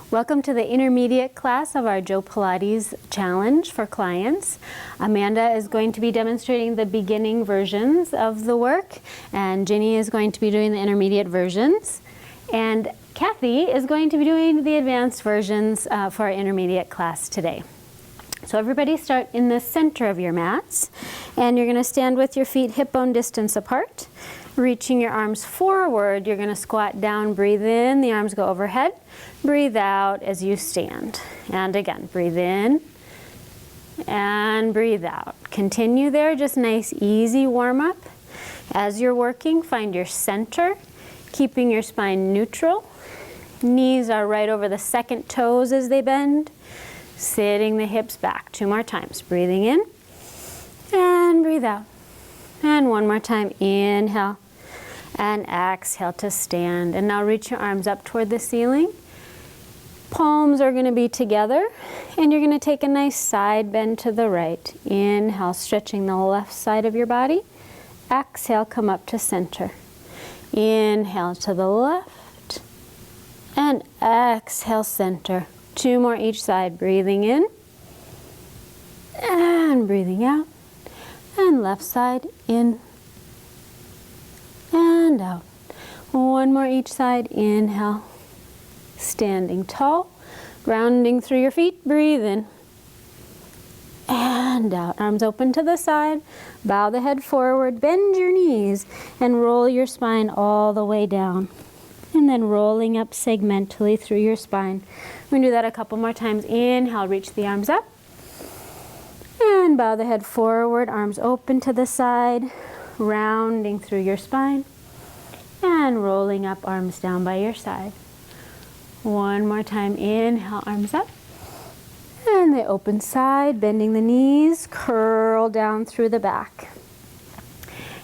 Welcome to the intermediate class of our Joe Pilates challenge for clients. Amanda is going to be demonstrating the beginning versions of the work, and Ginny is going to be doing the intermediate versions, and Kathy is going to be doing the advanced versions for our intermediate class today. So everybody start in the center of your mats, and you're going to stand with your feet hip bone distance apart, reaching your arms forward. You're going to squat down, breathe in, the arms go overhead, breathe out as you stand. And again, breathe in and breathe out. Continue there, just nice easy warm up. As you're working, find your center, keeping your spine neutral. Knees are right over the second toes as they bend. Sitting the hips back. 2 more times. Breathing in and breathe out. And 1 more time. Inhale and exhale to stand. And now reach your arms up toward the ceiling. Palms are going to be together, and you're going to take a nice side bend to the right. Inhale, stretching the left side of your body. Exhale, come up to center. Inhale to the left and exhale, center. 2 more each side. Breathing in and breathing out. And left side in and out. 1 more each side. Inhale. Standing tall. Grounding through your feet. Breathe in and out. Arms open to the side. Bow the head forward. Bend your knees and roll your spine all the way down. And then rolling up segmentally through your spine. We're going to do that a couple more times. Inhale, reach the arms up. And bow the head forward, arms open to the side, rounding through your spine. And rolling up, arms down by your side. 1 more time. Inhale, arms up. And the open side, bending the knees, curl down through the back.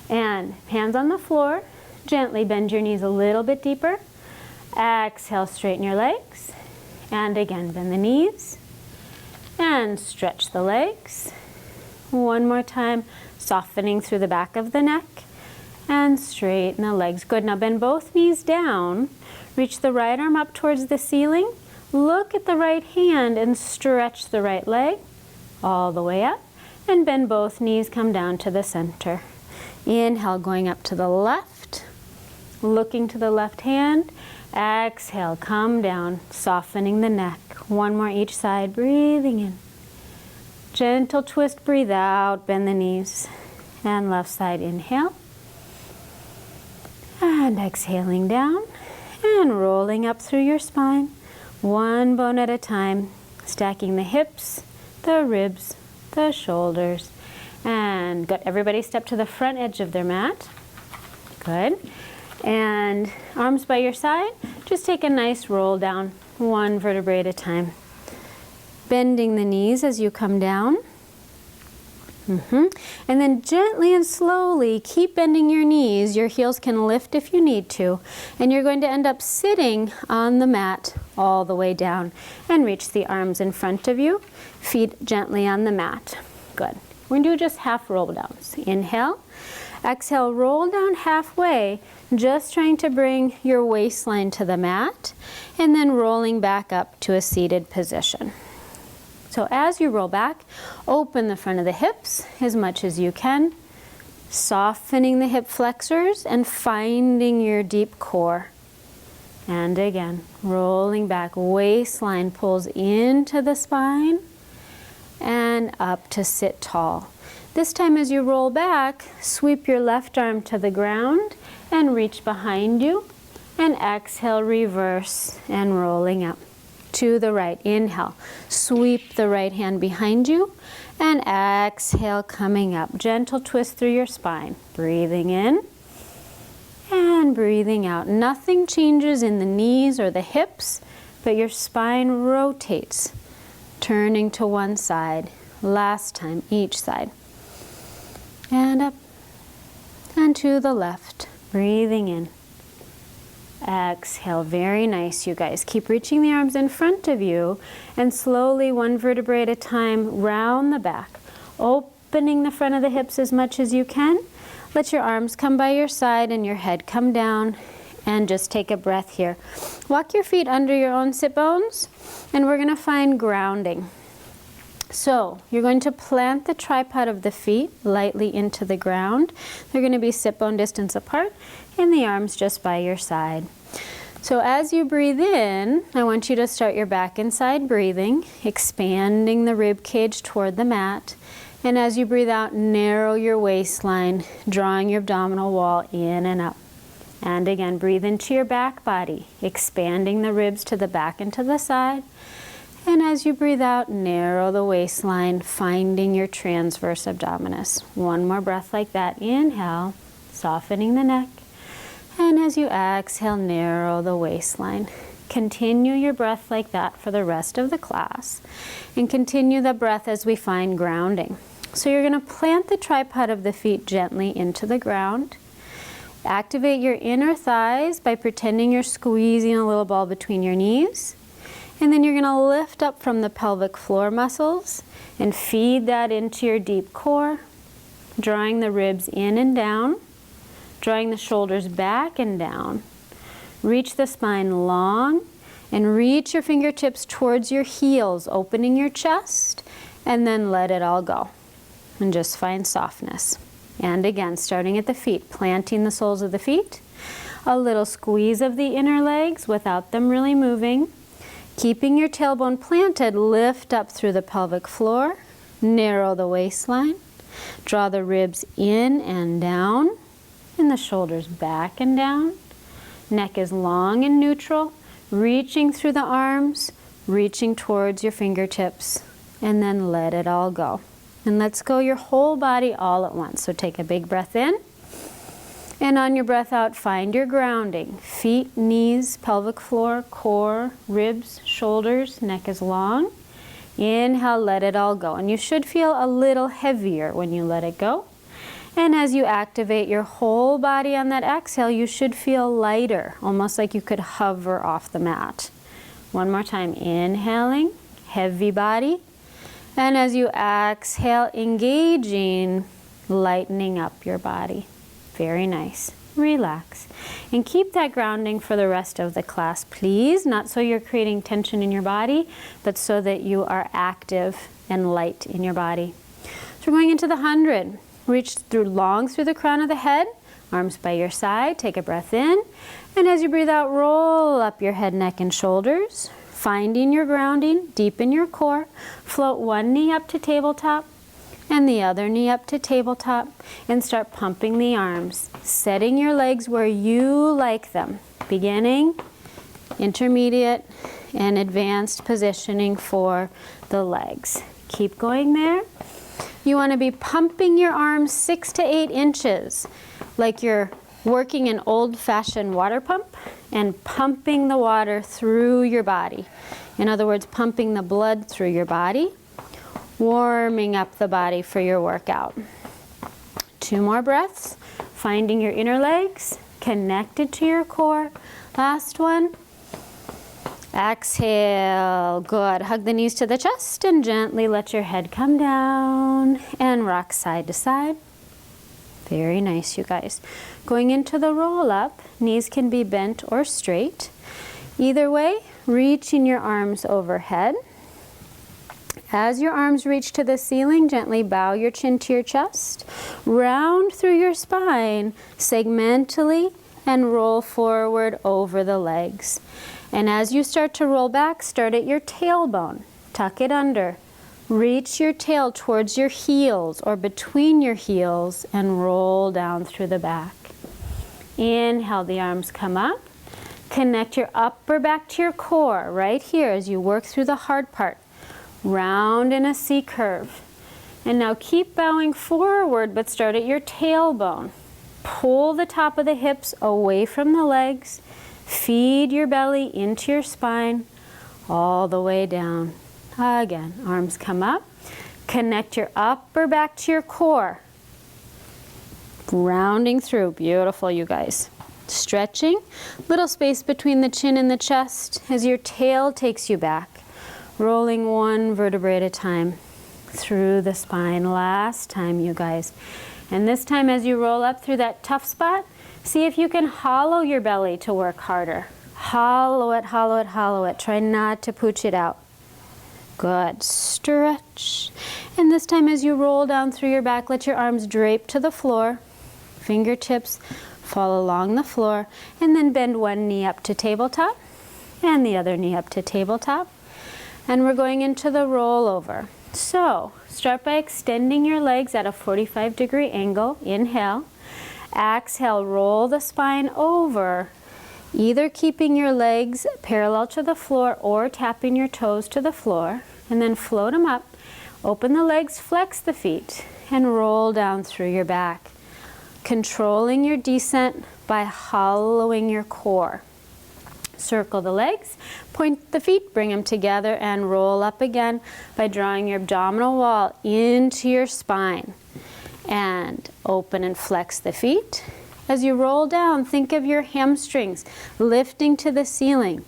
And hands on the floor. Gently bend your knees a little bit deeper. Exhale, straighten your legs. And again, bend the knees. And stretch the legs. 1 more time, softening through the back of the neck. And straighten the legs. Good. Now bend both knees down. Reach the right arm up towards the ceiling. Look at the right hand and stretch the right leg all the way up. And bend both knees, come down to the center. Inhale, going up to the left. Looking to the left hand. Exhale, come down, softening the neck. 1 more each side, breathing in. Gentle twist, breathe out, bend the knees. And left side, inhale. And exhaling down. And rolling up through your spine. 1 bone at a time, stacking the hips, the ribs, the shoulders. And good. Everybody step to the front edge of their mat. Good. And arms by your side, just take a nice roll down, 1 vertebrae at a time. Bending the knees as you come down. And then gently and slowly keep bending your knees. Your heels can lift if you need to. And you're going to end up sitting on the mat all the way down. And reach the arms in front of you. Feet gently on the mat. Good. We're going to do just half roll downs. Inhale. Exhale, roll down halfway, just trying to bring your waistline to the mat, and then rolling back up to a seated position. So as you roll back, open the front of the hips as much as you can, softening the hip flexors and finding your deep core. And again, rolling back, waistline pulls into the spine and up to sit tall. This time as you roll back, sweep your left arm to the ground and reach behind you. And exhale, reverse and rolling up to the right. Inhale, sweep the right hand behind you. And exhale, coming up. Gentle twist through your spine. Breathing in and breathing out. Nothing changes in the knees or the hips, but your spine rotates, turning to one side. Last time, each side. And up and to the left, breathing in. Exhale, very nice, you guys. Keep reaching the arms in front of you and slowly, 1 vertebrae at a time, round the back, opening the front of the hips as much as you can. Let your arms come by your side and your head come down And just take a breath here. Walk your feet under your own sit bones, and we're going to find grounding. So you're going to plant the tripod of the feet lightly into the ground. They're going to be sit bone distance apart, and the arms just by your side. So as you breathe in, I want you to start your back and side breathing, expanding the rib cage toward the mat. And as you breathe out, narrow your waistline, drawing your abdominal wall in and up. And again, breathe into your back body, expanding the ribs to the back and to the side. And as you breathe out, narrow the waistline, finding your transverse abdominis. One more breath like that. Inhale, softening the neck. And as you exhale, narrow the waistline. Continue your breath like that for the rest of the class. And continue the breath as we find grounding. So you're going to plant the tripod of the feet gently into the ground. Activate your inner thighs by pretending you're squeezing a little ball between your knees. And then you're going to lift up from the pelvic floor muscles and feed that into your deep core, drawing the ribs in and down, drawing the shoulders back and down. Reach the spine long and reach your fingertips towards your heels, opening your chest, and then let it all go. And just find softness. And again, starting at the feet, planting the soles of the feet, a little squeeze of the inner legs without them really moving. Keeping your tailbone planted, lift up through the pelvic floor, narrow the waistline, draw the ribs in and down, and the shoulders back and down. Neck is long and neutral, reaching through the arms, reaching towards your fingertips, and then let it all go. And let's go your whole body all at once. So take a big breath in. And on your breath out, find your grounding. Feet, knees, pelvic floor, core, ribs, shoulders, neck is long. Inhale, let it all go. And you should feel a little heavier when you let it go. And as you activate your whole body on that exhale, you should feel lighter, almost like you could hover off the mat. One more time, inhaling, heavy body. And as you exhale, engaging, lightening up your body. Very nice. Relax. And keep that grounding for the rest of the class, please. Not so you're creating tension in your body, but so that you are active and light in your body. So we're going into the 100. Reach long through the crown of the head, arms by your side. Take a breath in. And as you breathe out, roll up your head, neck, and shoulders. Finding your grounding deep in your core. Float one knee up to tabletop and the other knee up to tabletop, and start pumping the arms, setting your legs where you like them. Beginning, intermediate, and advanced positioning for the legs. Keep going there. You want to be pumping your arms 6 to 8 inches, like you're working an old-fashioned water pump, and pumping the water through your body. In other words, pumping the blood through your body, warming up the body for your workout. 2 more breaths, finding your inner legs, connected to your core. Last one. Exhale, good. Hug the knees to the chest and gently let your head come down and rock side to side. Very nice, you guys. Going into the roll up, knees can be bent or straight. Either way, reaching your arms overhead. As your arms reach to the ceiling, gently bow your chin to your chest. Round through your spine, segmentally, and roll forward over the legs. And as you start to roll back, start at your tailbone. Tuck it under. Reach your tail towards your heels or between your heels and roll down through the back. Inhale, the arms come up. Connect your upper back to your core right here as you work through the hard part. Round in a C curve. And now keep bowing forward, but start at your tailbone. Pull the top of the hips away from the legs. Feed your belly into your spine all the way down. Again, arms come up. Connect your upper back to your core. Rounding through. Beautiful, you guys. Stretching. Little space between the chin and the chest as your tail takes you back. Rolling one vertebrae at a time through the spine. Last time, you guys. And this time, as you roll up through that tough spot, See if you can hollow your belly to work harder. Hollow it, hollow it, hollow it. Try not to pooch it out. Good. Stretch. And this time as you roll down through your back, let your arms drape to the floor. Fingertips fall along the floor. And then bend one knee up to tabletop and the other knee up to tabletop. And we're going into the rollover. So start by extending your legs at a 45-degree angle. Inhale. Exhale, roll the spine over, either keeping your legs parallel to the floor or tapping your toes to the floor, and then float them up. Open the legs, flex the feet, and roll down through your back. Controlling your descent by hollowing your core. Circle the legs, point the feet, bring them together, and roll up again by drawing your abdominal wall into your spine. And open and flex the feet. As you roll down, think of your hamstrings lifting to the ceiling.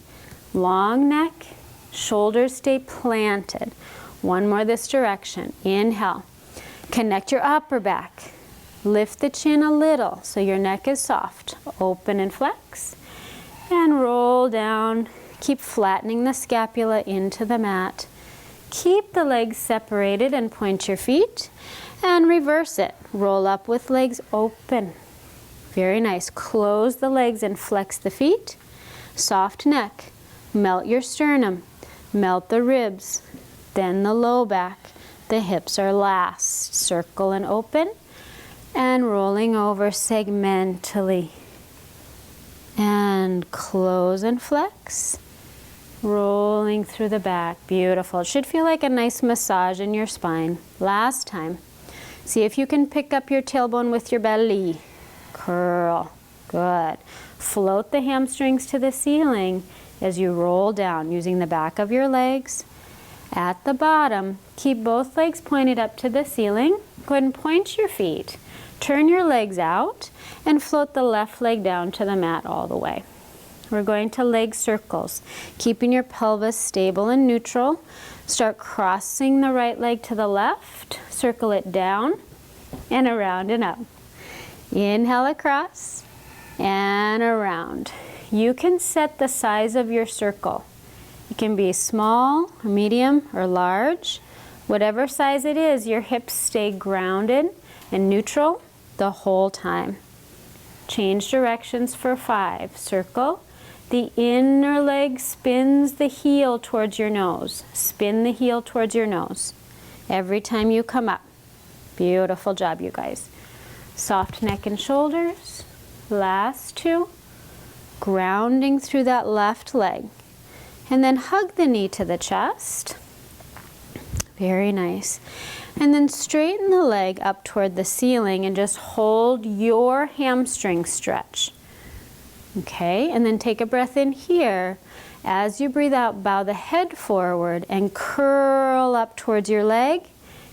Long neck, shoulders stay planted. One more this direction. Inhale. Connect your upper back. Lift the chin a little so your neck is soft. Open and flex. And roll down. Keep flattening the scapula into the mat. Keep the legs separated and point your feet. And reverse it. Roll up with legs open. Very nice. Close the legs and flex the feet. Soft neck. Melt your sternum. Melt the ribs. Then the low back. The hips are last. Circle and open. And rolling over segmentally. And close and flex. Rolling through the back. Beautiful. It should feel like a nice massage in your spine. Last time. See if you can pick up your tailbone with your belly. Curl. Good. Float the hamstrings to the ceiling as you roll down using the back of your legs. At the bottom, keep both legs pointed up to the ceiling. Go ahead and point your feet. Turn your legs out and float the left leg down to the mat all the way. We're going to leg circles, keeping your pelvis stable and neutral. Start crossing the right leg to the left. Circle it down and around and up. Inhale across and around. You can set the size of your circle. It can be small, medium, or large. Whatever size it is, your hips stay grounded and neutral the whole time. Change directions for 5. Circle. The inner leg spins the heel towards your nose. Spin the heel towards your nose every time you come up. Beautiful job, you guys. Soft neck and shoulders. Last 2. Grounding through that left leg. And then hug the knee to the chest. Very nice. And then straighten the leg up toward the ceiling and just hold your hamstring stretch. Okay, and then take a breath in here. As you breathe out, bow the head forward and curl up towards your leg,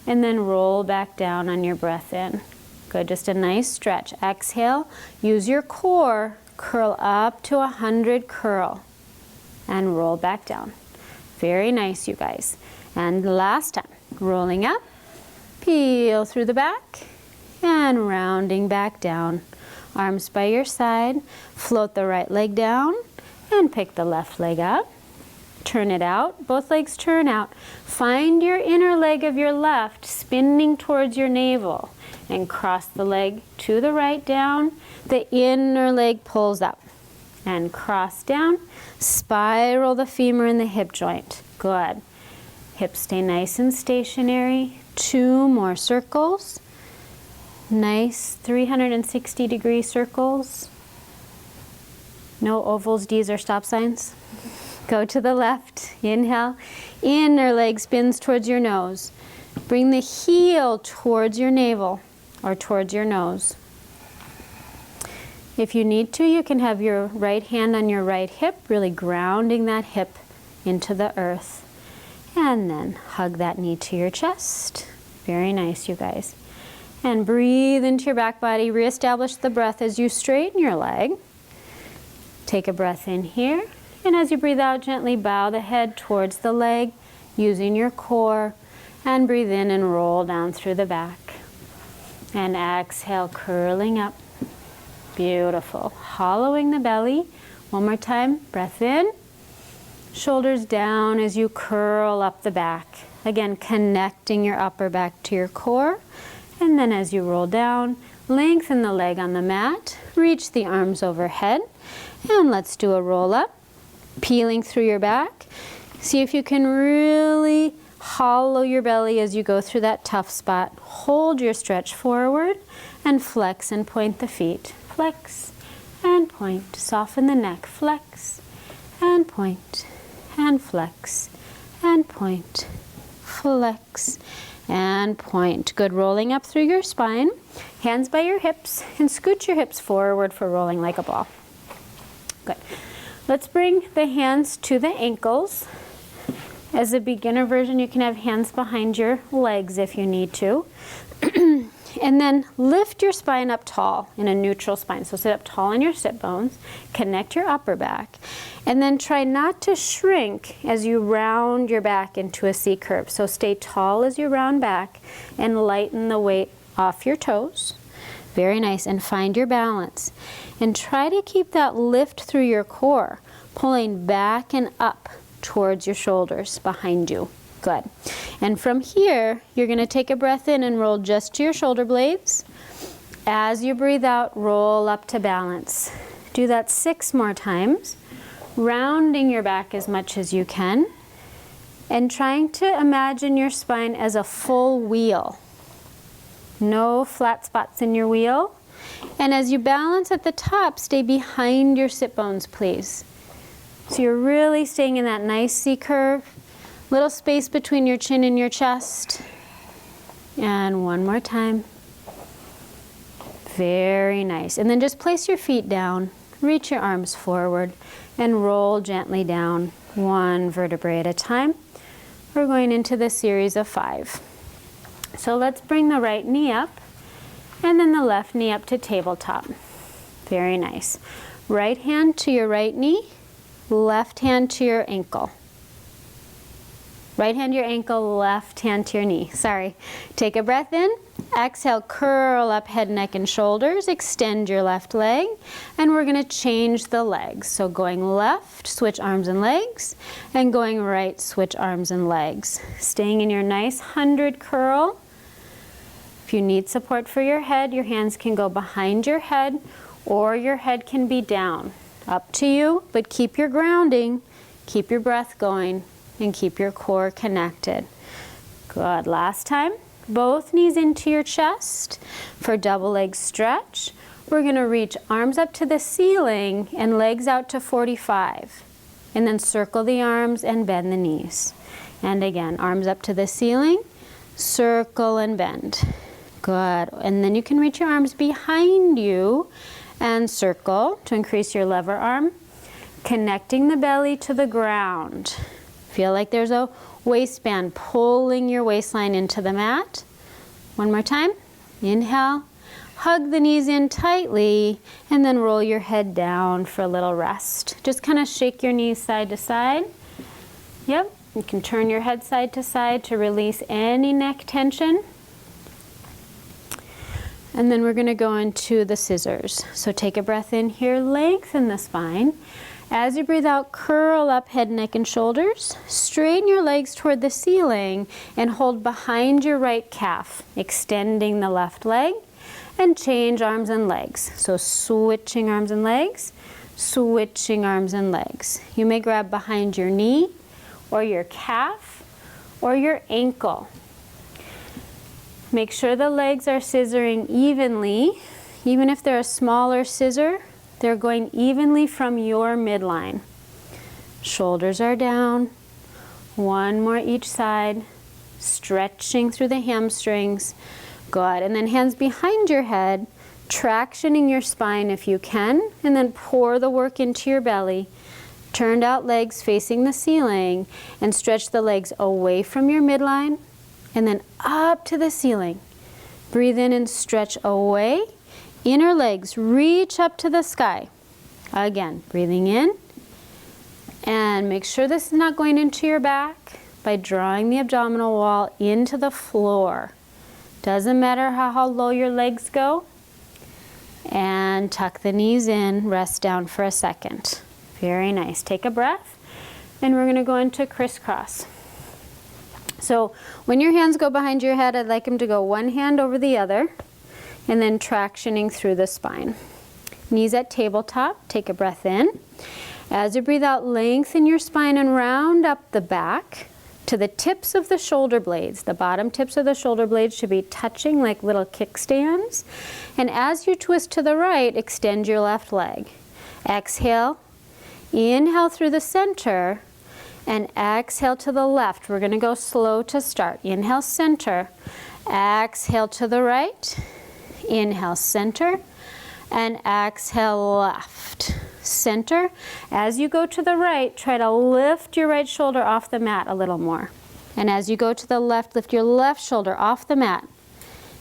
and then roll back down on your breath in. Good, just a nice stretch. Exhale, use your core, curl up to 100 curl, and roll back down. Very nice, you guys. And last time, rolling up, peel through the back, and rounding back down. Arms by your side, float the right leg down, and pick the left leg up. Turn it out, both legs turn out. Find your inner leg of your left spinning towards your navel, and cross the leg to the right down. The inner leg pulls up, and cross down. Spiral the femur in the hip joint. Good. Hips stay nice and stationary. 2 more circles. Nice 360-degree circles. No ovals, Ds, or stop signs. Go to the left. Inhale. Inner leg spins towards your nose. Bring the heel towards your navel or towards your nose. If you need to, you can have your right hand on your right hip, really grounding that hip into the earth. And then hug that knee to your chest. Very nice, you guys. And breathe into your back body. Reestablish the breath as you straighten your leg. Take a breath in here. And as you breathe out, gently bow the head towards the leg using your core. And breathe in and roll down through the back. And exhale, curling up. Beautiful. Hollowing the belly. One more time. Breath in. Shoulders down as you curl up the back. Again, connecting your upper back to your core. And then as you roll down, lengthen the leg on the mat. Reach the arms overhead. And let's do a roll up. Peeling through your back. See if you can really hollow your belly as you go through that tough spot. Hold your stretch forward and flex and point the feet. Flex and point. Soften the neck. Flex and point and flex and point. Flex and point. Good. Rolling up through your spine. Hands by your hips and scoot your hips forward for rolling like a ball. Good. Let's bring the hands to the ankles. As a beginner version, you can have hands behind your legs if you need to. And then lift your spine up tall in a neutral spine. So sit up tall on your sit bones, connect your upper back, and then try not to shrink as you round your back into a C curve. So stay tall as you round back and lighten the weight off your toes. Very nice. And find your balance. And try to keep that lift through your core, pulling back and up towards your shoulders behind you. Good. And from here, you're going to take a breath in and roll just to your shoulder blades. As you breathe out, roll up to balance. Do that 6 more times, rounding your back as much as you can, and trying to imagine your spine as a full wheel. No flat spots in your wheel. And as you balance at the top, stay behind your sit bones, please. So you're really staying in that nice C curve. Little space between your chin and your chest. And one more time. Very nice. And then just place your feet down, reach your arms forward, and roll gently down, 1 vertebrae at a time. We're going into the series of 5. So let's bring the right knee up, and then the left knee up to tabletop. Very nice. Right hand to your right knee, left hand to your ankle. Right hand to your ankle, left hand to your knee. Sorry. Take a breath in. Exhale, curl up head, neck, and shoulders. Extend your left leg. And we're going to change the legs. So going left, switch arms and legs. And going right, switch arms and legs. Staying in your nice 100 curl. If you need support for your head, your hands can go behind your head or your head can be down. Up to you, but keep your grounding, keep your breath going, and keep your core connected. Good. Last time. Both knees into your chest for double leg stretch. We're going to reach arms up to the ceiling and legs out to 45. And then circle the arms and bend the knees. And again, arms up to the ceiling, circle and bend. Good. And then you can reach your arms behind you and circle to increase your lever arm, connecting the belly to the ground. Feel like there's a waistband pulling your waistline into the mat. One more time. Inhale. Hug the knees in tightly and then roll your head down for a little rest. Just kind of shake your knees side to side. Yep. You can turn your head side to side to release any neck tension. And then we're going to go into the scissors. So take a breath in here, lengthen the spine. As you breathe out, curl up head, neck, and shoulders. Straighten your legs toward the ceiling and hold behind your right calf, extending the left leg, and change arms and legs. So switching arms and legs, switching arms and legs. You may grab behind your knee or your calf or your ankle. Make sure the legs are scissoring evenly. Even if they're a smaller scissor, they're going evenly from your midline. Shoulders are down. One more each side. Stretching through the hamstrings. Good. And then hands behind your head, tractioning your spine if you can, and then pour the work into your belly. Turned out legs facing the ceiling, and stretch the legs away from your midline, and then up to the ceiling. Breathe in and stretch away. Inner legs reach up to the sky. Again, breathing in. And make sure this is not going into your back by drawing the abdominal wall into the floor. Doesn't matter how low your legs go. And tuck the knees in, rest down for a second. Very nice. Take a breath, and we're gonna go into crisscross. So when your hands go behind your head, I'd like them to go one hand over the other, and then tractioning through the spine. Knees at tabletop, take a breath in. As you breathe out, lengthen your spine and round up the back to the tips of the shoulder blades. The bottom tips of the shoulder blades should be touching like little kickstands. And as you twist to the right, extend your left leg. Exhale, inhale through the center, and exhale to the left. We're gonna go slow to start. Inhale, center. Exhale to the right. Inhale, center. And exhale, left. Center. As you go to the right, try to lift your right shoulder off the mat a little more. And as you go to the left, lift your left shoulder off the mat.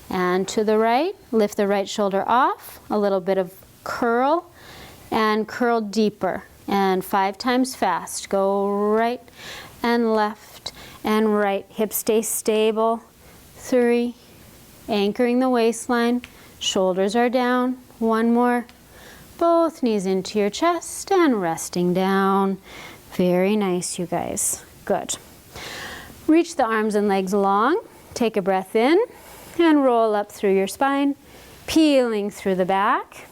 And to the right, lift the right shoulder off, a little bit of curl, and curl deeper. And 5 times fast. Go right and left and right. Hips stay stable. 3. Anchoring the waistline. Shoulders are down. 1 more. Both knees into your chest and resting down. Very nice, you guys. Good. Reach the arms and legs long. Take a breath in and roll up through your spine, peeling through the back.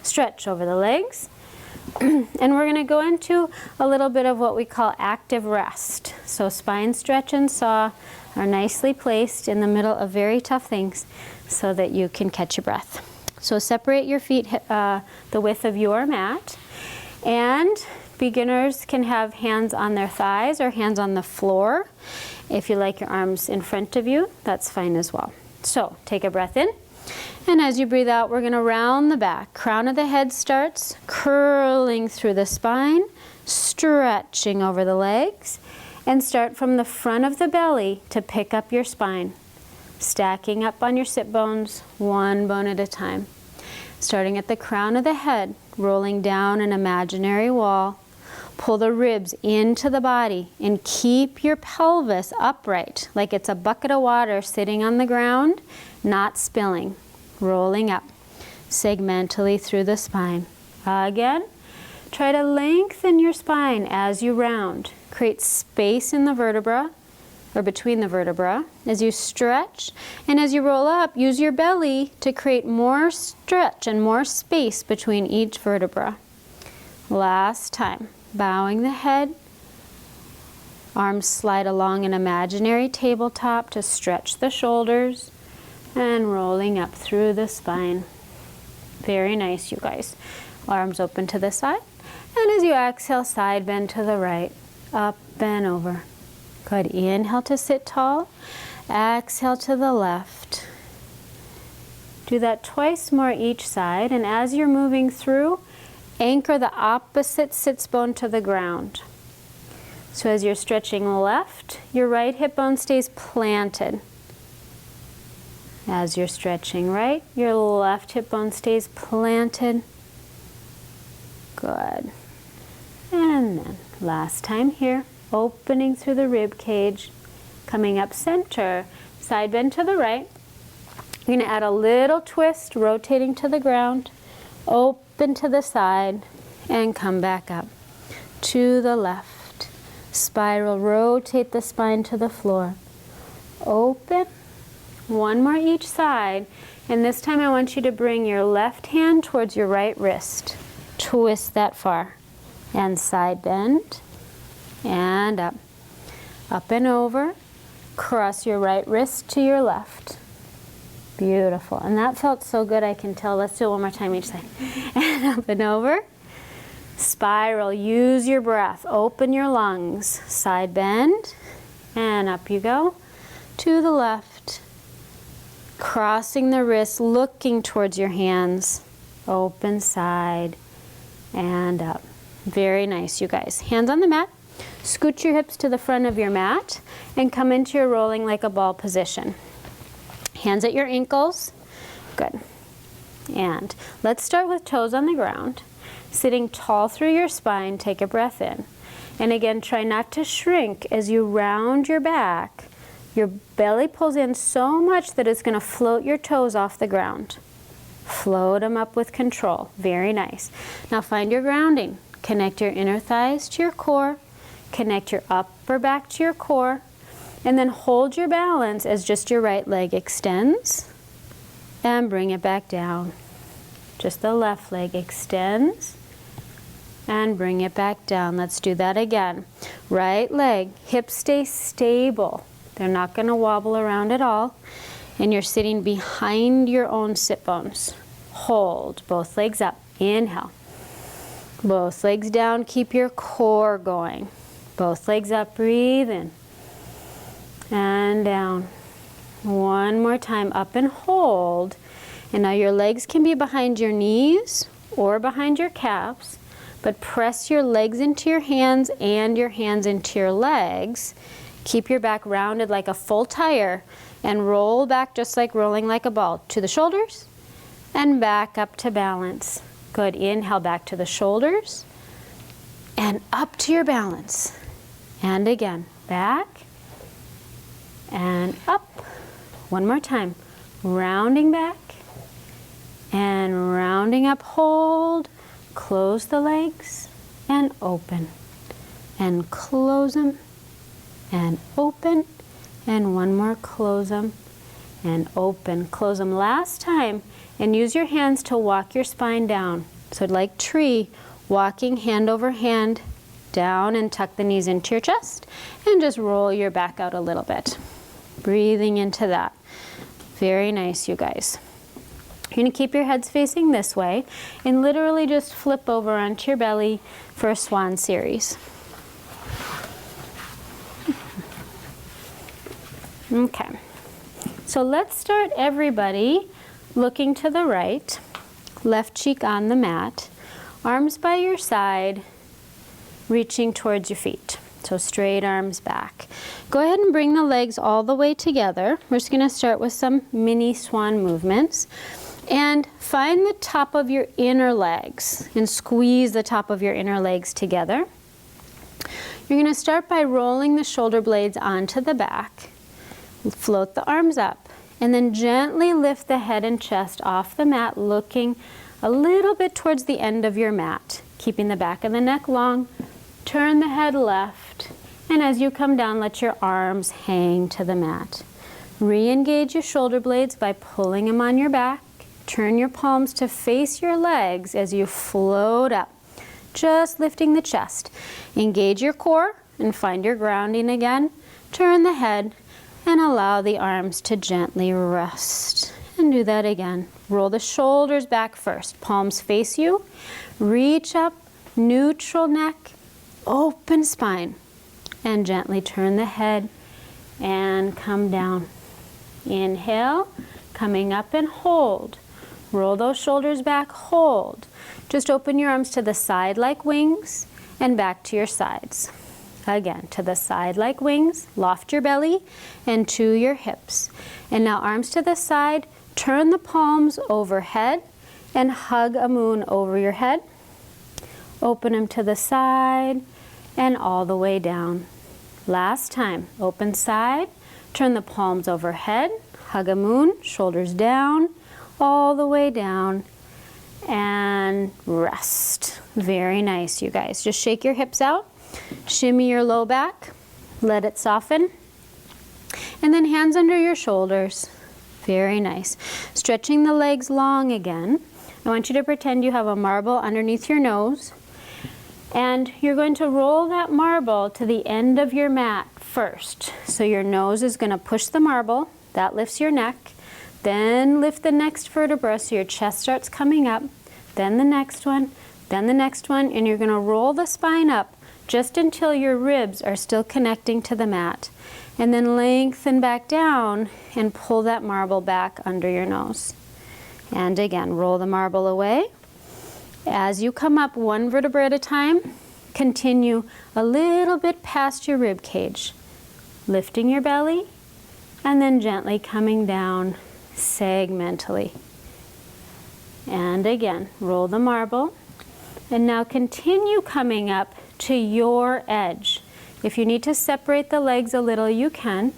Stretch over the legs. And we're going to go into a little bit of what we call active rest. So spine stretch and saw are nicely placed in the middle of very tough things so that you can catch your breath. So separate your feet the width of your mat, and beginners can have hands on their thighs or hands on the floor. If you like your arms in front of you, that's fine as well. So take a breath in, and as you breathe out, we're going to round the back. Crown of the head starts curling through the spine, stretching over the legs, and start from the front of the belly to pick up your spine. Stacking up on your sit bones, 1 bone at a time. Starting at the crown of the head, rolling down an imaginary wall. Pull the ribs into the body and keep your pelvis upright, like it's a bucket of water sitting on the ground, not spilling. Rolling up, segmentally through the spine. Again, try to lengthen your spine as you round. Create space in the vertebra, or between the vertebra, as you stretch, and as you roll up, use your belly to create more stretch and more space between each vertebra. Last time, bowing the head, arms slide along an imaginary tabletop to stretch the shoulders, and rolling up through the spine. Very nice, you guys. Arms open to the side, and as you exhale, side bend to the right, up and over. Good. Inhale to sit tall. Exhale to the left. Do that twice more each side, and as you're moving through, anchor the opposite sits bone to the ground. So as you're stretching left, your right hip bone stays planted. As you're stretching right, your left hip bone stays planted. Good. And then last time here. Opening through the rib cage, coming up center, side bend to the right. You're going to add a little twist, rotating to the ground, open to the side, and come back up to the left. Spiral, rotate the spine to the floor. Open, 1 more each side, and this time I want you to bring your left hand towards your right wrist. Twist that far, and side bend. And up, up and over, cross your right wrist to your left. Beautiful, and that felt so good, I can tell. Let's do it 1 more time each side. And up and over, spiral, use your breath, open your lungs, side bend, and up you go, to the left, crossing the wrist, looking towards your hands, open side, and up. Very nice, you guys. Hands on the mat. Scoot your hips to the front of your mat and come into your rolling like a ball position. Hands at your ankles. Good. And let's start with toes on the ground. Sitting tall through your spine, take a breath in. And again, try not to shrink as you round your back. Your belly pulls in so much that it's going to float your toes off the ground. Float them up with control. Very nice. Now find your grounding. Connect your inner thighs to your core. Connect your upper back to your core. And then hold your balance as just your right leg extends. And bring it back down. Just the left leg extends. And bring it back down. Let's do that again. Right leg, hips stay stable. They're not going to wobble around at all. And you're sitting behind your own sit bones. Hold both legs up. Inhale. Both legs down. Keep your core going. Both legs up. Breathe in. And down. One more time. Up and hold. And now your legs can be behind your knees or behind your calves. But press your legs into your hands and your hands into your legs. Keep your back rounded like a full tire and roll back just like rolling like a ball to the shoulders and back up to balance. Good. Inhale back to the shoulders and up to your balance. And again, back and up. One more time. Rounding back and rounding up. Hold. Close the legs and open. And close them and open. And one more, close them and open. Close them last time and use your hands to walk your spine down. So like tree, walking hand over hand down and tuck the knees into your chest and just roll your back out a little bit. Breathing into that. Very nice, you guys. You're going to keep your heads facing this way and literally just flip over onto your belly for a swan series. Okay, so let's start everybody looking to the right, left cheek on the mat, arms by your side, reaching towards your feet. So straight arms back. Go ahead and bring the legs all the way together. We're just going to start with some mini swan movements. And find the top of your inner legs and squeeze the top of your inner legs together. You're going to start by rolling the shoulder blades onto the back. Float the arms up and then gently lift the head and chest off the mat, looking a little bit towards the end of your mat, keeping the back of the neck long. Turn the head left, and as you come down, let your arms hang to the mat. Re-engage your shoulder blades by pulling them on your back. Turn your palms to face your legs as you float up, just lifting the chest. Engage your core and find your grounding again. Turn the head and allow the arms to gently rest. And do that again. Roll the shoulders back first. Palms face you. Reach up, neutral neck, open spine. And gently turn the head and come down. Inhale, coming up and hold. Roll those shoulders back, hold. Just open your arms to the side like wings and back to your sides. Again, to the side like wings, loft your belly and to your hips. And now arms to the side, turn the palms overhead and hug a moon over your head. Open them to the side and all the way down. Last time, open side, turn the palms overhead, hug a moon, shoulders down, all the way down, and rest. Very nice, you guys. Just shake your hips out. Shimmy your low back, let it soften, and then hands under your shoulders. Very nice. Stretching the legs long again. I want you to pretend you have a marble underneath your nose, and you're going to roll that marble to the end of your mat first. So your nose is going to push the marble, that lifts your neck, then lift the next vertebra so your chest starts coming up, then the next one, and you're going to roll the spine up just until your ribs are still connecting to the mat. And then lengthen back down and pull that marble back under your nose. And again, roll the marble away. As you come up one vertebra at a time, continue a little bit past your rib cage, lifting your belly, and then gently coming down segmentally. And again, roll the marble. And now continue coming up to your edge. If you need to separate the legs a little, you can.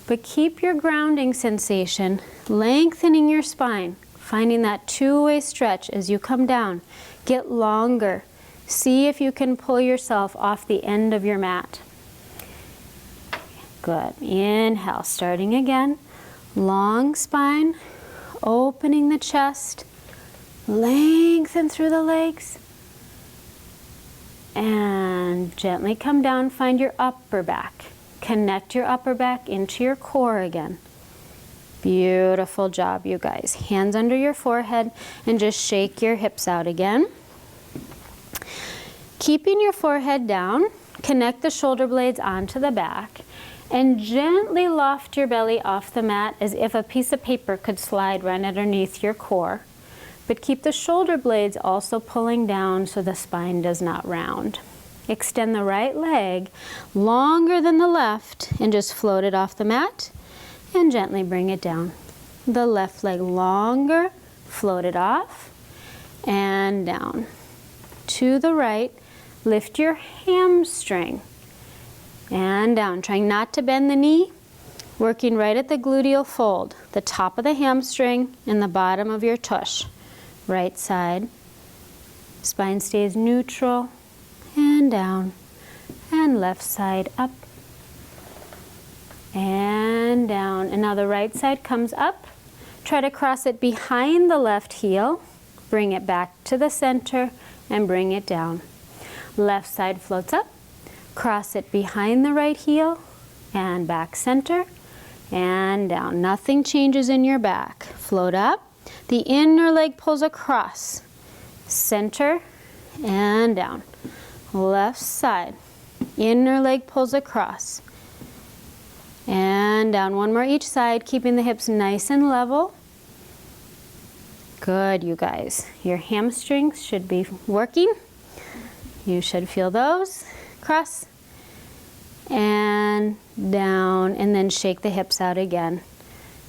But keep your grounding sensation, lengthening your spine. Finding that two-way stretch as you come down. Get longer. See if you can pull yourself off the end of your mat. Good. Inhale, starting again. Long spine, opening the chest, lengthen through the legs, and gently come down. Find your upper back. Connect your upper back into your core again. Beautiful job, you guys. Hands under your forehead and just shake your hips out again. Keeping your forehead down, connect the shoulder blades onto the back and gently loft your belly off the mat as if a piece of paper could slide right underneath your core. But keep the shoulder blades also pulling down so the spine does not round. Extend the right leg longer than the left and just float it off the mat and gently bring it down. The left leg longer, float it off and down. To the right, lift your hamstring and down, trying not to bend the knee, working right at the gluteal fold, the top of the hamstring and the bottom of your tush. Right side, spine stays neutral and down, and left side up and down. And now the right side comes up. Try to cross it behind the left heel, bring it back to the center and bring it down. Left side floats up, cross it behind the right heel and back center and down. Nothing changes in your back. Float up. The inner leg pulls across, center and down. Left side, inner leg pulls across and down. One more each side, keeping the hips nice and level. Good, you guys. Your hamstrings should be working. You should feel those. Cross and down, and then shake the hips out again.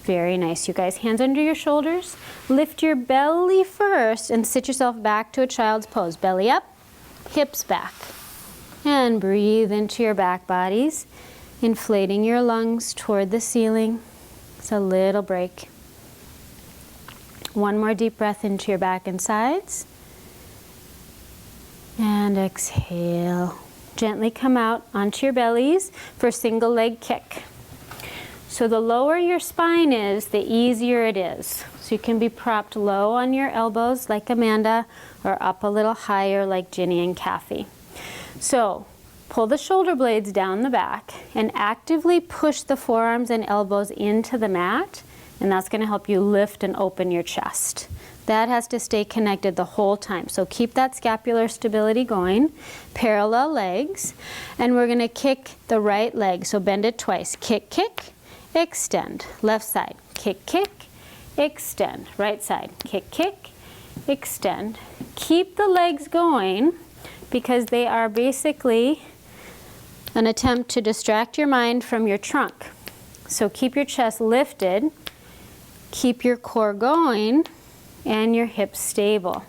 Very nice, you guys. Hands under your shoulders. Lift your belly first and sit yourself back to a child's pose. Belly up, hips back. And breathe into your back bodies, inflating your lungs toward the ceiling. It's a little break. One more deep breath into your back and sides. And exhale. Gently come out onto your bellies for single leg kick. So the lower your spine is, the easier it is. So you can be propped low on your elbows like Amanda, or up a little higher like Ginny and Kathy. So pull the shoulder blades down the back and actively push the forearms and elbows into the mat, and that's going to help you lift and open your chest. That has to stay connected the whole time. So keep that scapular stability going. Parallel legs, and we're going to kick the right leg. So bend it twice. Kick, kick. Extend. Left side. Kick, kick. Extend. Right side. Kick, kick. Extend. Keep the legs going because they are basically an attempt to distract your mind from your trunk. So keep your chest lifted. Keep your core going and your hips stable.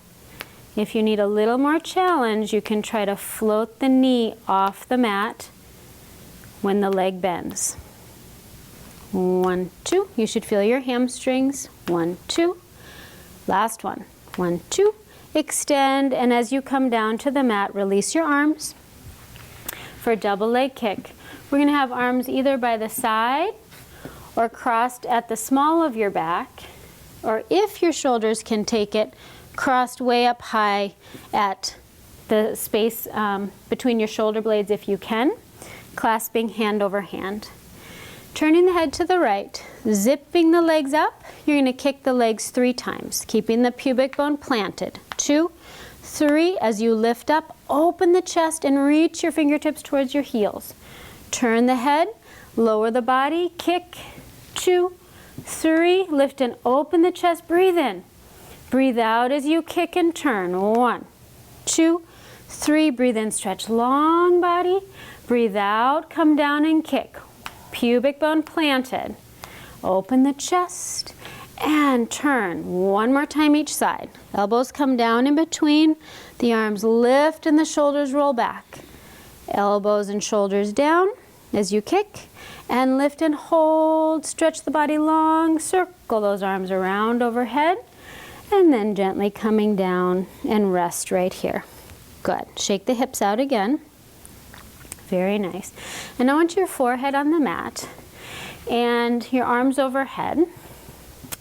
If you need a little more challenge, you can try to float the knee off the mat when the leg bends. 1, 2. You should feel your hamstrings. 1, 2. Last one. 1, 2. Extend, and as you come down to the mat, release your arms for a double leg kick. We're going to have arms either by the side or crossed at the small of your back, or if your shoulders can take it, crossed way up high at the space between your shoulder blades if you can, clasping hand over hand. Turning the head to the right, zipping the legs up, you're going to kick the legs 3 times, keeping the pubic bone planted. 2, 3, as you lift up, open the chest and reach your fingertips towards your heels. Turn the head, lower the body, kick. 2, 3, lift and open the chest, breathe in. Breathe out as you kick and turn. 1, 2, 3, breathe in, stretch long body. Breathe out, come down and kick. Pubic bone planted. Open the chest and turn. One more time each side. Elbows come down in between. The arms lift and the shoulders roll back. Elbows and shoulders down as you kick. And lift and hold. Stretch the body long. Circle those arms around overhead. And then gently coming down and rest right here. Good. Shake the hips out again. Very nice. And I want your forehead on the mat and your arms overhead.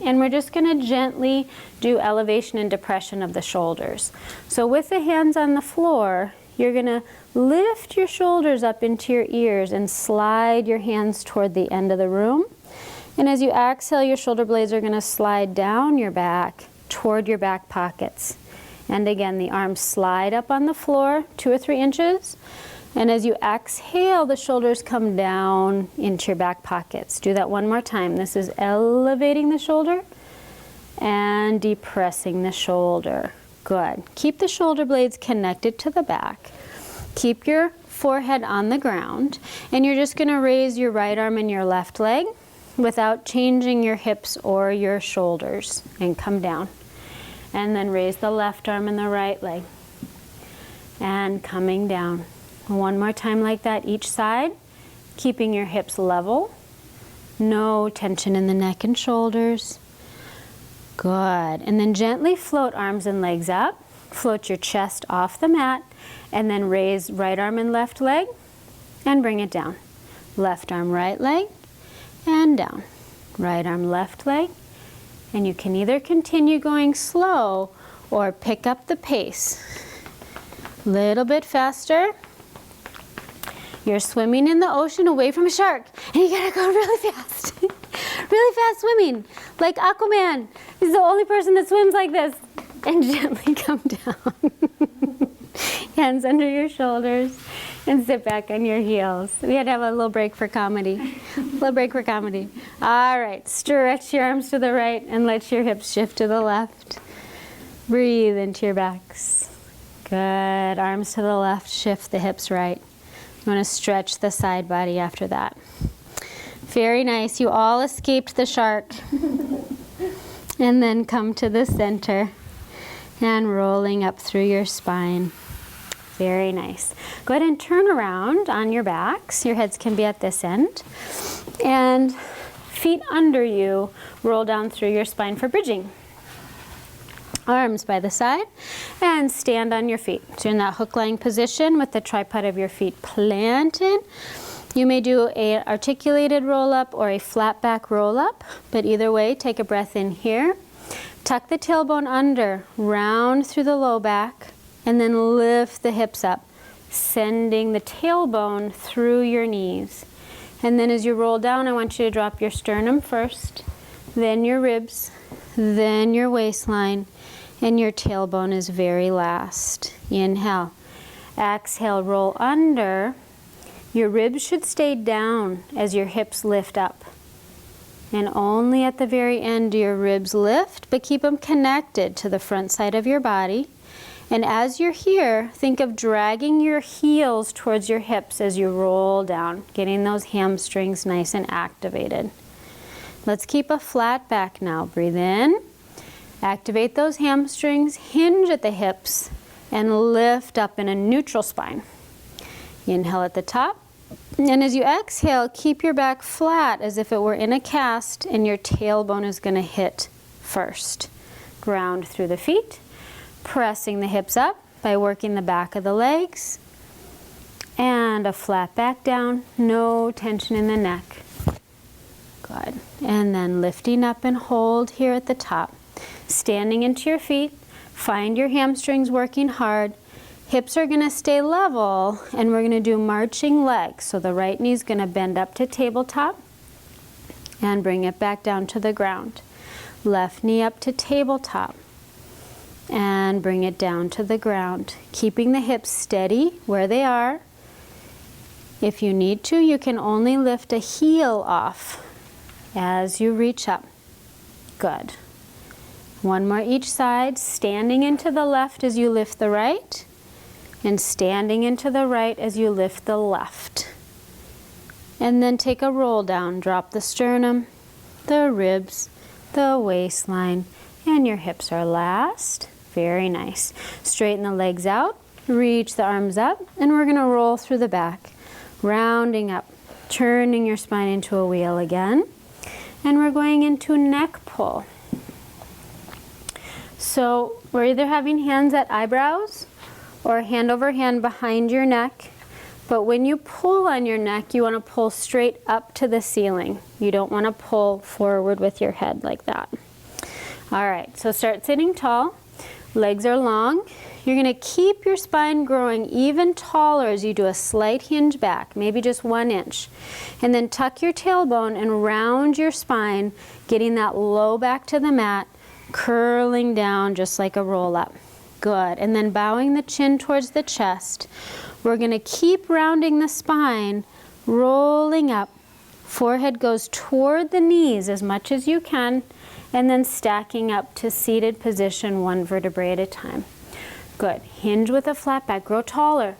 And we're just going to gently do elevation and depression of the shoulders. So with the hands on the floor, you're going to lift your shoulders up into your ears and slide your hands toward the end of the room. And as you exhale, your shoulder blades are going to slide down your back toward your back pockets. And again, the arms slide up on the floor 2 or 3 inches. And as you exhale, the shoulders come down into your back pockets. Do that one more time. This is elevating the shoulder and depressing the shoulder. Good. Keep the shoulder blades connected to the back. Keep your forehead on the ground. And you're just going to raise your right arm and your left leg without changing your hips or your shoulders. And come down. And then raise the left arm and the right leg. And coming down. One more time like that each side, keeping your hips level. No tension in the neck and shoulders. Good. And then gently float arms and legs up. Float your chest off the mat. And then raise right arm and left leg. And bring it down. Left arm, right leg. And down. Right arm, left leg. And you can either continue going slow or pick up the pace. Little bit faster. You're swimming in the ocean away from a shark, and you gotta go really fast. Really fast swimming, like Aquaman. He's the only person that swims like this. And gently come down. Hands under your shoulders, and sit back on your heels. We had to have a little break for comedy. Little break for comedy. All right, stretch your arms to the right, and let your hips shift to the left. Breathe into your backs. Good, arms to the left, shift the hips right. You want to stretch the side body after that. Very nice. You all escaped the shark. And then come to the center and rolling up through your spine. Very nice. Go ahead and turn around on your backs. Your heads can be at this end. And feet under you, roll down through your spine for bridging. Arms by the side, and stand on your feet. So you're in that hook lying position with the tripod of your feet planted. You may do an articulated roll-up or a flat back roll-up, but either way, take a breath in here. Tuck the tailbone under, round through the low back, and then lift the hips up, sending the tailbone through your knees. And then as you roll down, I want you to drop your sternum first, then your ribs, then your waistline, and your tailbone is very last. Inhale. Exhale, roll under. Your ribs should stay down as your hips lift up. And only at the very end do your ribs lift, but keep them connected to the front side of your body. And as you're here, think of dragging your heels towards your hips as you roll down, getting those hamstrings nice and activated. Let's keep a flat back now. Breathe in. Activate those hamstrings, hinge at the hips, and lift up in a neutral spine. Inhale at the top. And as you exhale, keep your back flat as if it were in a cast, and your tailbone is going to hit first. Ground through the feet, pressing the hips up by working the back of the legs. And a flat back down, no tension in the neck. Good. And then lifting up and hold here at the top. Standing into your feet, find your hamstrings working hard. Hips are going to stay level, and we're going to do marching legs. So the right knee is going to bend up to tabletop and bring it back down to the ground. Left knee up to tabletop and bring it down to the ground. Keeping the hips steady where they are. If you need to, you can only lift a heel off as you reach up. Good. One more each side, standing into the left as you lift the right, and standing into the right as you lift the left. And then take a roll down, drop the sternum, the ribs, the waistline, and your hips are last. Very nice. Straighten the legs out, reach the arms up, and we're gonna roll through the back, rounding up, turning your spine into a wheel again. And we're going into neck pull. So we're either having hands at eyebrows or hand over hand behind your neck. But when you pull on your neck, you want to pull straight up to the ceiling. You don't want to pull forward with your head like that. All right, so start sitting tall. Legs are long. You're going to keep your spine growing even taller as you do a slight hinge back, maybe just 1 inch. And then tuck your tailbone and round your spine, getting that low back to the mat, curling down just like a roll up. Good. And then bowing the chin towards the chest. We're going to keep rounding the spine, rolling up. Forehead goes toward the knees as much as you can, and then stacking up to seated position, 1 vertebrae at a time. Good. Hinge with a flat back, grow taller.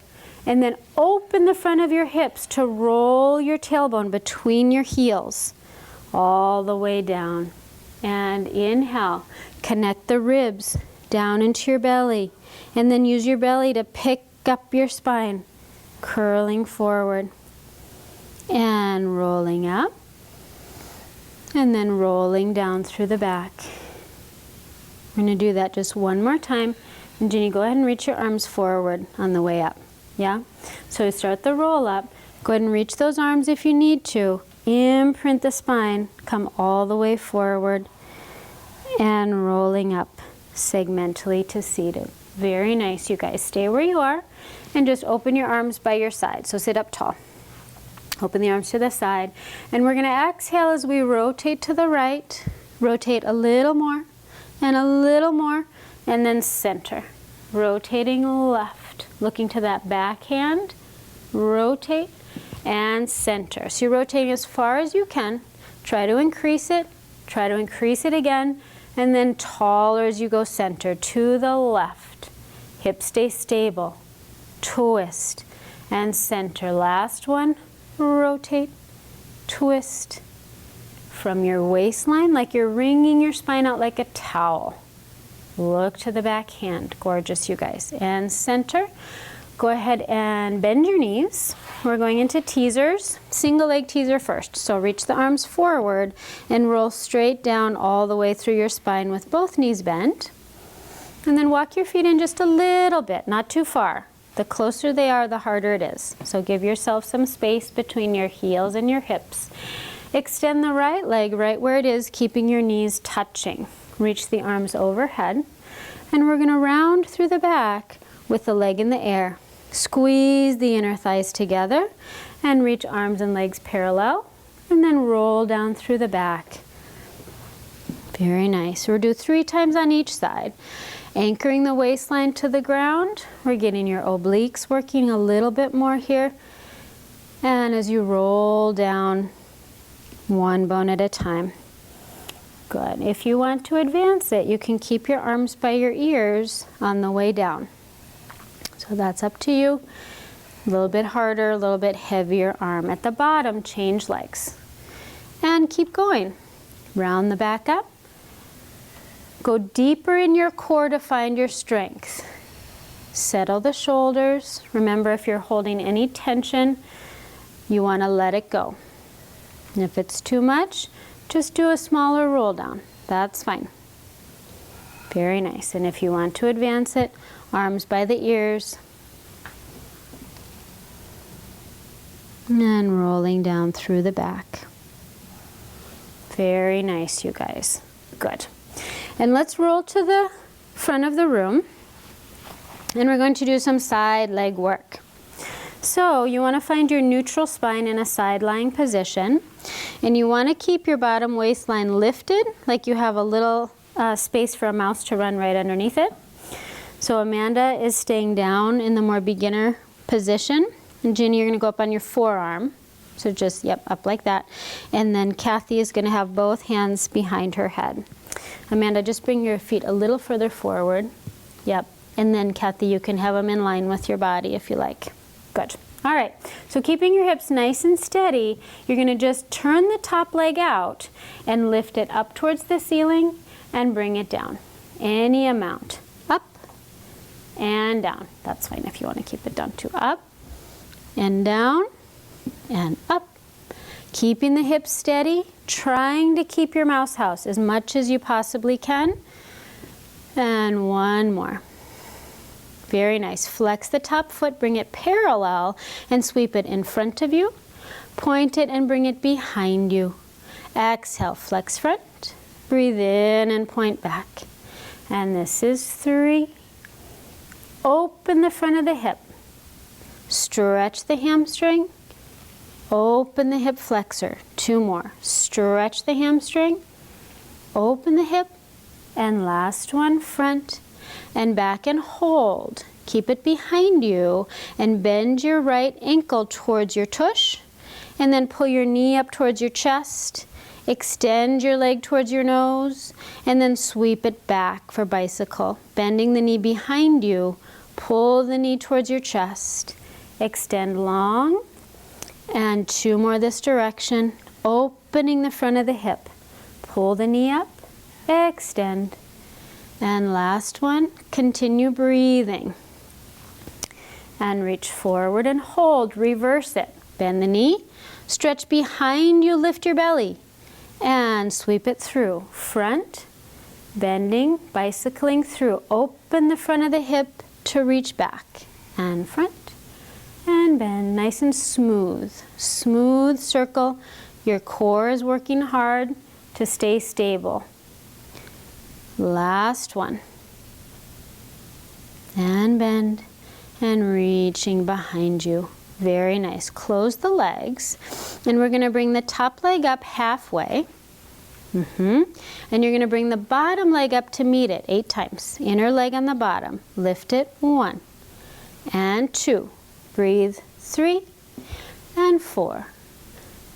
And then open the front of your hips to roll your tailbone between your heels, all the way down. And inhale, connect the ribs down into your belly, and then use your belly to pick up your spine, curling forward and rolling up, and then rolling down through the back. We're going to do that just one more time. And Ginny, go ahead and reach your arms forward on the way up. Yeah? So start the roll up. Go ahead and reach those arms if you need to. Imprint the spine. Come all the way forward and rolling up segmentally to seated. Very nice, you guys. Stay where you are and just open your arms by your side. So sit up tall. Open the arms to the side. And we're going to exhale as we rotate to the right. Rotate a little more and a little more. And then center. Rotating left. Looking to that back hand. Rotate and center. So you're rotating as far as you can. Try to increase it. Try to increase it again. And then taller as you go center. To the left. Hips stay stable. Twist and center. Last one. Rotate. Twist. From your waistline, like you're wringing your spine out like a towel. Look to the back hand. Gorgeous, you guys. And center. Go ahead and bend your knees. We're going into teasers. Single leg teaser first. So reach the arms forward and roll straight down all the way through your spine with both knees bent. And then walk your feet in just a little bit, not too far. The closer they are, the harder it is. So give yourself some space between your heels and your hips. Extend the right leg right where it is, keeping your knees touching. Reach the arms overhead. And we're going to round through the back with the leg in the air. Squeeze the inner thighs together and reach arms and legs parallel. And then roll down through the back. Very nice. We'll do 3 times on each side. Anchoring the waistline to the ground. We're getting your obliques working a little bit more here. And as you roll down, 1 bone at a time. Good. If you want to advance it, you can keep your arms by your ears on the way down. So that's up to you. A little bit harder, a little bit heavier arm. At the bottom, change legs. And keep going. Round the back up. Go deeper in your core to find your strength. Settle the shoulders. Remember, if you're holding any tension, you want to let it go. And if it's too much, just do a smaller roll down. That's fine. Very nice. And if you want to advance it, arms by the ears. And rolling down through the back. Very nice, you guys. Good. And let's roll to the front of the room. And we're going to do some side leg work. So you want to find your neutral spine in a side lying position. And you want to keep your bottom waistline lifted, like you have a little space for a mouse to run right underneath it. So Amanda is staying down in the more beginner position. And Ginny, you're going to go up on your forearm. So just, yep, up like that. And then Kathy is going to have both hands behind her head. Amanda, just bring your feet a little further forward. Yep. And then Kathy, you can have them in line with your body if you like. Good. All right. So keeping your hips nice and steady, you're going to just turn the top leg out and lift it up towards the ceiling and bring it down. Any amount. Up and down. That's fine if you want to keep it down too. Up and down and up. Keeping the hips steady, trying to keep your mouse house as much as you possibly can. And one more. Very nice. Flex the top foot, bring it parallel, and sweep it in front of you. Point it and bring it behind you. Exhale, flex front. Breathe in and point back. And this is 3. Open the front of the hip. Stretch the hamstring. Open the hip flexor. 2 more. Stretch the hamstring. Open the hip. And last one, front and back and hold. Keep it behind you and bend your right ankle towards your tush. And then pull your knee up towards your chest. Extend your leg towards your nose. And then sweep it back for bicycle. Bending the knee behind you. Pull the knee towards your chest. Extend long. And 2 more this direction. Opening the front of the hip. Pull the knee up. Extend. And last one. Continue breathing. And reach forward and hold. Reverse it. Bend the knee. Stretch behind you. Lift your belly. And sweep it through. Front. Bending. Bicycling through. Open the front of the hip to reach back. And front. And bend. Nice and smooth. Smooth circle. Your core is working hard to stay stable. Last one. And bend. And reaching behind you. Very nice. Close the legs. And we're going to bring the top leg up halfway. And you're going to bring the bottom leg up to meet it 8 times. Inner leg on the bottom. Lift it. 1. And 2. Breathe. 3. And 4.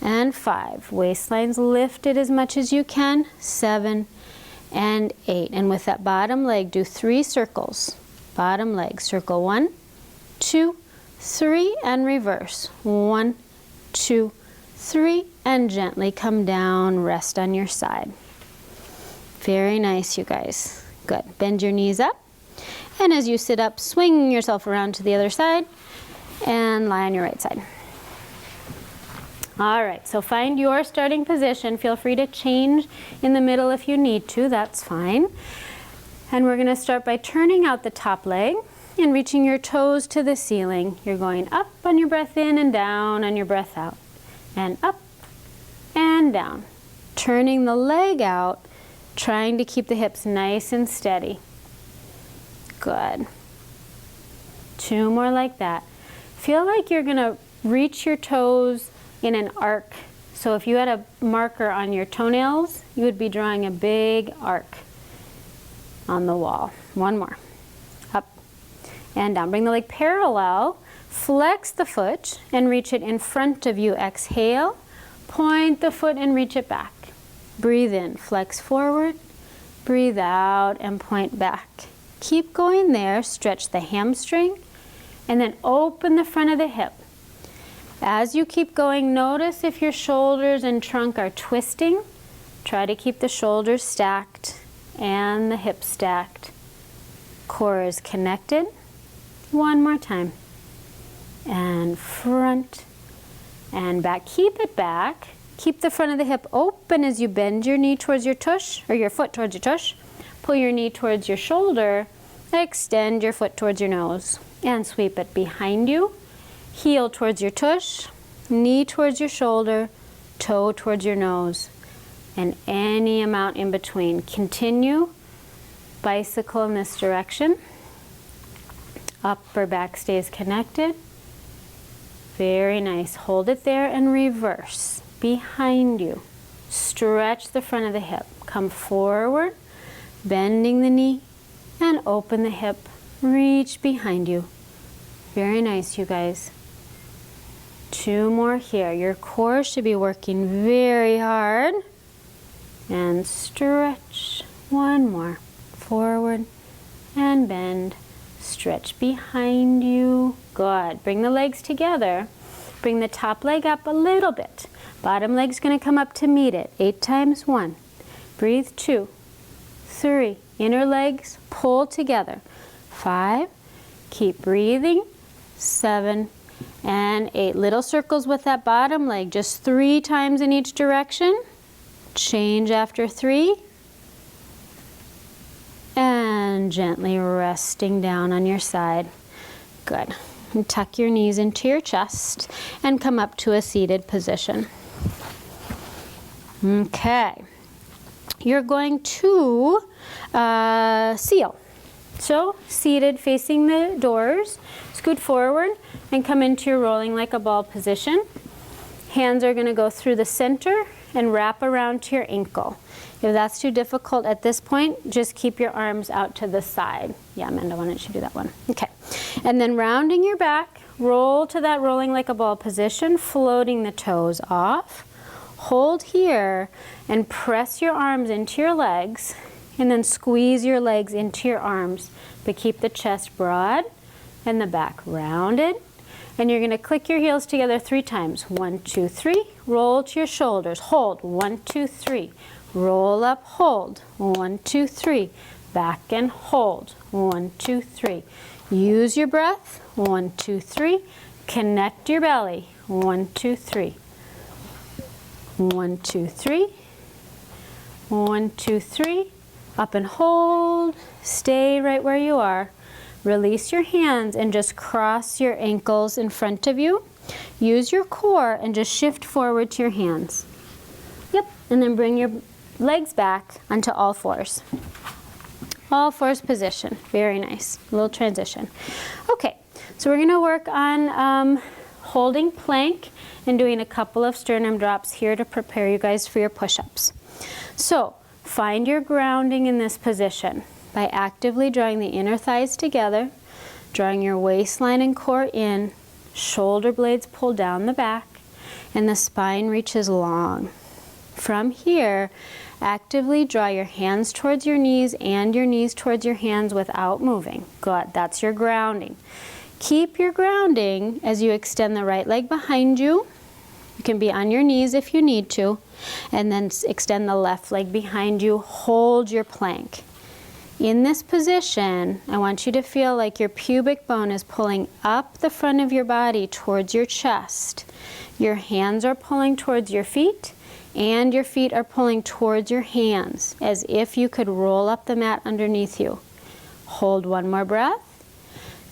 And 5. Waistline's lifted as much as you can. 7. And 8. And with that bottom leg, do 3 circles. Bottom leg, circle 1, 2, 3, and reverse. 1, 2, 3, and gently come down, rest on your side. Very nice, you guys. Good. Bend your knees up. And as you sit up, swing yourself around to the other side and lie on your right side. All right, so find your starting position. Feel free to change in the middle if you need to, that's fine. And we're going to start by turning out the top leg and reaching your toes to the ceiling. You're going up on your breath in and down on your breath out. And up and down. Turning the leg out, trying to keep the hips nice and steady. Good. 2 more like that. Feel like you're going to reach your toes in an arc. So if you had a marker on your toenails, you would be drawing a big arc on the wall. 1 more. Up and down. Bring the leg parallel. Flex the foot and reach it in front of you. Exhale. Point the foot and reach it back. Breathe in. Flex forward. Breathe out and point back. Keep going there. Stretch the hamstring and then open the front of the hip. As you keep going, notice if your shoulders and trunk are twisting. Try to keep the shoulders stacked and the hips stacked. Core is connected. 1 more time. And front and back. Keep it back. Keep the front of the hip open as you bend your knee towards your tush, or your foot towards your tush. Pull your knee towards your shoulder. Extend your foot towards your nose. And sweep it behind you. Heel towards your tush. Knee towards your shoulder. Toe towards your nose. And any amount in between. Continue. Bicycle in this direction. Upper back stays connected. Very nice. Hold it there and reverse. Behind you. Stretch the front of the hip. Come forward. Bending the knee. And open the hip. Reach behind you. Very nice, you guys. 2 more here. Your core should be working very hard. And stretch. 1 more. Forward and bend. Stretch behind you. Good. Bring the legs together. Bring the top leg up a little bit. Bottom leg's going to come up to meet it. 8 times. 1. Breathe. 2, 3. Inner legs pull together. 5. Keep breathing. 7 and 8. Little circles with that bottom leg. Just 3 times in each direction. Change after 3. And then gently resting down on your side. Good. And tuck your knees into your chest and come up to a seated position. Okay. You're going to seal. So, seated facing the doors, scoot forward and come into your rolling like a ball position. Hands are going to go through the center and wrap around to your ankle. If that's too difficult at this point, just keep your arms out to the side. Yeah, Amanda, why don't you do that one? Okay. And then rounding your back, roll to that rolling like a ball position, floating the toes off. Hold here and press your arms into your legs, and then squeeze your legs into your arms, but keep the chest broad and the back rounded. And you're going to click your heels together 3 times. 1, 2, 3. Roll to your shoulders. Hold. 1, 2, 3. Roll up. Hold. 1, 2, 3. Back and hold. 1, 2, 3. Use your breath. 1, 2, 3. Connect your belly. 1, 2, 3. 1, 2, 3. 1, 2, 3. Up and hold. Stay right where you are. Release your hands and just cross your ankles in front of you. Use your core and just shift forward to your hands. Yep, and then bring your legs back onto all fours. All fours position. Very nice. A little transition. Okay, so we're going to work on holding plank and doing a couple of sternum drops here to prepare you guys for your push-ups. So, find your grounding in this position by actively drawing the inner thighs together, drawing your waistline and core in, shoulder blades pull down the back, and the spine reaches long. From here, actively draw your hands towards your knees and your knees towards your hands without moving. Good, that's your grounding. Keep your grounding as you extend the right leg behind you. You can be on your knees if you need to, and then extend the left leg behind you. Hold your plank. In this position, I want you to feel like your pubic bone is pulling up the front of your body towards your chest. Your hands are pulling towards your feet, and your feet are pulling towards your hands, as if you could roll up the mat underneath you. Hold one more breath.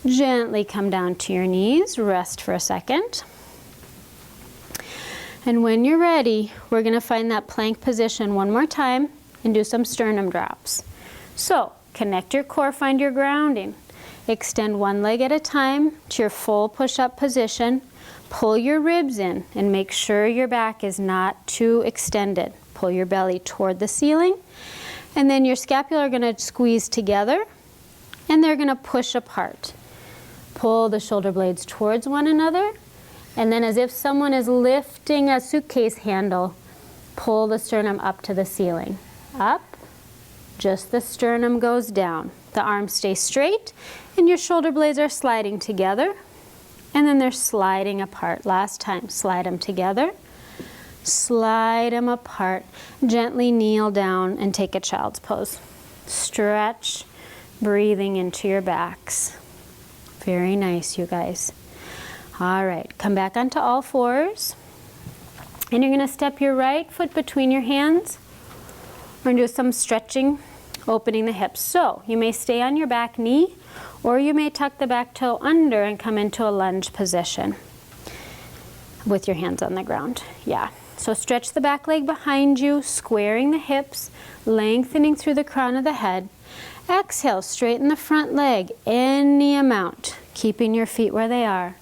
Gently come down to your knees. Rest for a second. And when you're ready, we're going to find that plank position one more time and do some sternum drops. So, connect your core, find your grounding. Extend one leg at a time to your full push-up position. Pull your ribs in and make sure your back is not too extended. Pull your belly toward the ceiling. And then your scapula are going to squeeze together and they're going to push apart. Pull the shoulder blades towards one another. And then as if someone is lifting a suitcase handle, pull the sternum up to the ceiling. Up. Just the sternum goes down. The arms stay straight and your shoulder blades are sliding together and then they're sliding apart. Last time, slide them together, slide them apart. Gently kneel down and take a child's pose. Stretch, breathing into your backs. Very nice, you guys. All right, come back onto all fours and you're going to step your right foot between your hands. We're going to do some stretching, opening the hips. So you may stay on your back knee or you may tuck the back toe under and come into a lunge position with your hands on the ground. Yeah. So stretch the back leg behind you, squaring the hips, lengthening through the crown of the head. Exhale, straighten the front leg any amount, keeping your feet where they are.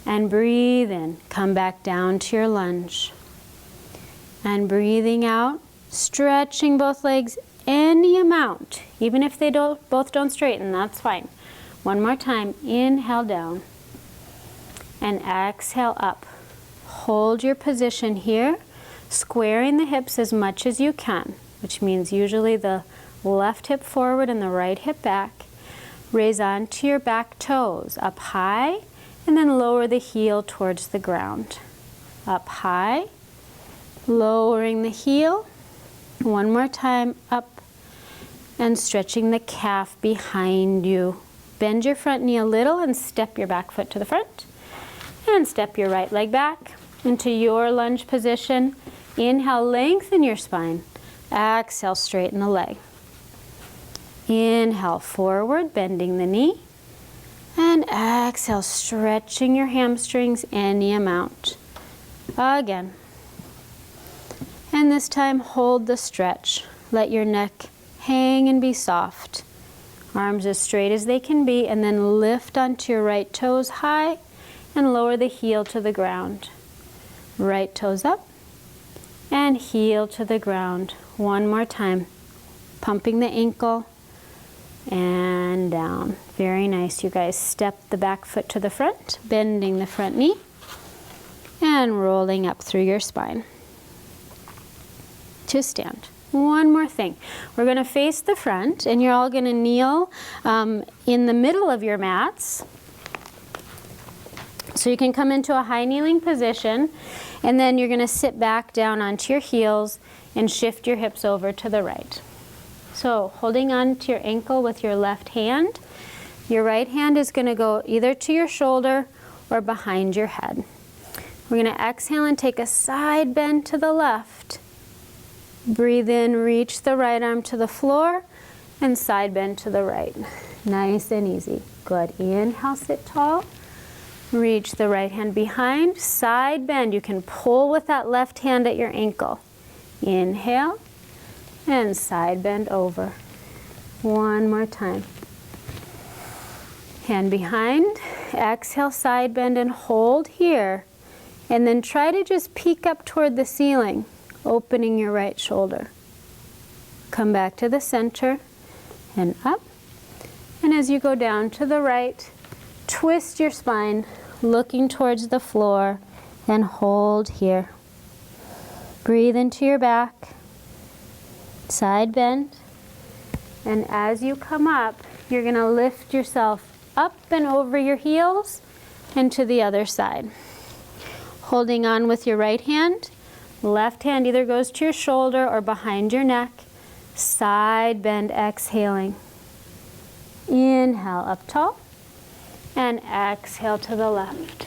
And breathe in. Come back down to your lunge. And breathing out. Stretching both legs any amount, even if they both don't straighten, that's fine. One more time, inhale down and exhale up. Hold your position here, squaring the hips as much as you can, which means usually the left hip forward and the right hip back. Raise onto your back toes, up high, and then lower the heel towards the ground. Up high, lowering the heel. One more time, up and stretching the calf behind you. Bend your front knee a little and step your back foot to the front. And step your right leg back into your lunge position. Inhale, lengthen your spine. Exhale, straighten the leg. Inhale, forward, bending the knee. And exhale, stretching your hamstrings any amount. Again. And this time, hold the stretch. Let your neck hang and be soft. Arms as straight as they can be, and then lift onto your right toes high and lower the heel to the ground. Right toes up and heel to the ground. One more time. Pumping the ankle and down. Very nice, you guys. Step the back foot to the front, bending the front knee, and rolling up through your spine. To stand. One more thing. We're going to face the front, and you're all going to kneel in the middle of your mats. So you can come into a high kneeling position, and then you're going to sit back down onto your heels and shift your hips over to the right. So holding on to your ankle with your left hand, your right hand is going to go either to your shoulder or behind your head. We're going to exhale and take a side bend to the left. Breathe in, reach the right arm to the floor, and side bend to the right. Nice and easy. Good. Inhale, sit tall. Reach the right hand behind, side bend. You can pull with that left hand at your ankle. Inhale, and side bend over. One more time. Hand behind, exhale, side bend and hold here. And then try to just peek up toward the ceiling, opening your right shoulder. Come back to the center and up. And as you go down to the right, twist your spine, looking towards the floor, and hold here. Breathe into your back, side bend, and as you come up, you're going to lift yourself up and over your heels and to the other side. Holding on with your right hand, left hand either goes to your shoulder or behind your neck. Side bend, exhaling. Inhale, up tall. And exhale to the left.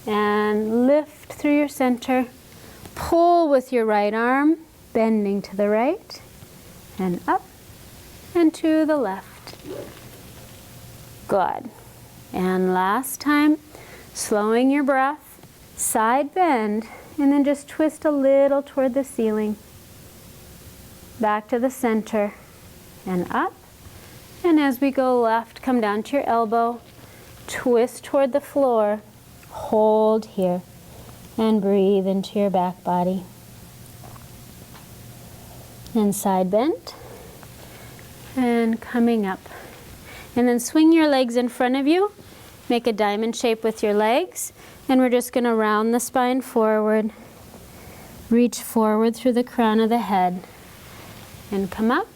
And lift through your center. Pull with your right arm, bending to the right. And up and to the left. Good. And last time, slowing your breath, side bend, and then just twist a little toward the ceiling. Back to the center and up. And as we go left, come down to your elbow, twist toward the floor, hold here, and breathe into your back body. And side bend, and coming up. And then swing your legs in front of you, make a diamond shape with your legs, and we're just going to round the spine forward, reach forward through the crown of the head, and come up.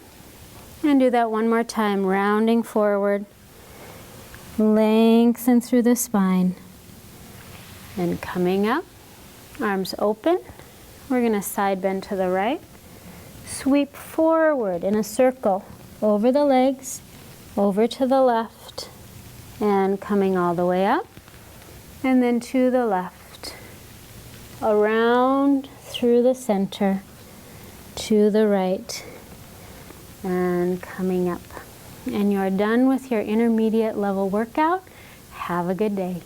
And do that one more time, rounding forward, lengthen through the spine, and coming up, arms open. We're going to side bend to the right, sweep forward in a circle, over the legs, over to the left, and coming all the way up, and then to the left, around through the center, to the right, and coming up. And you're done with your intermediate level workout. Have a good day.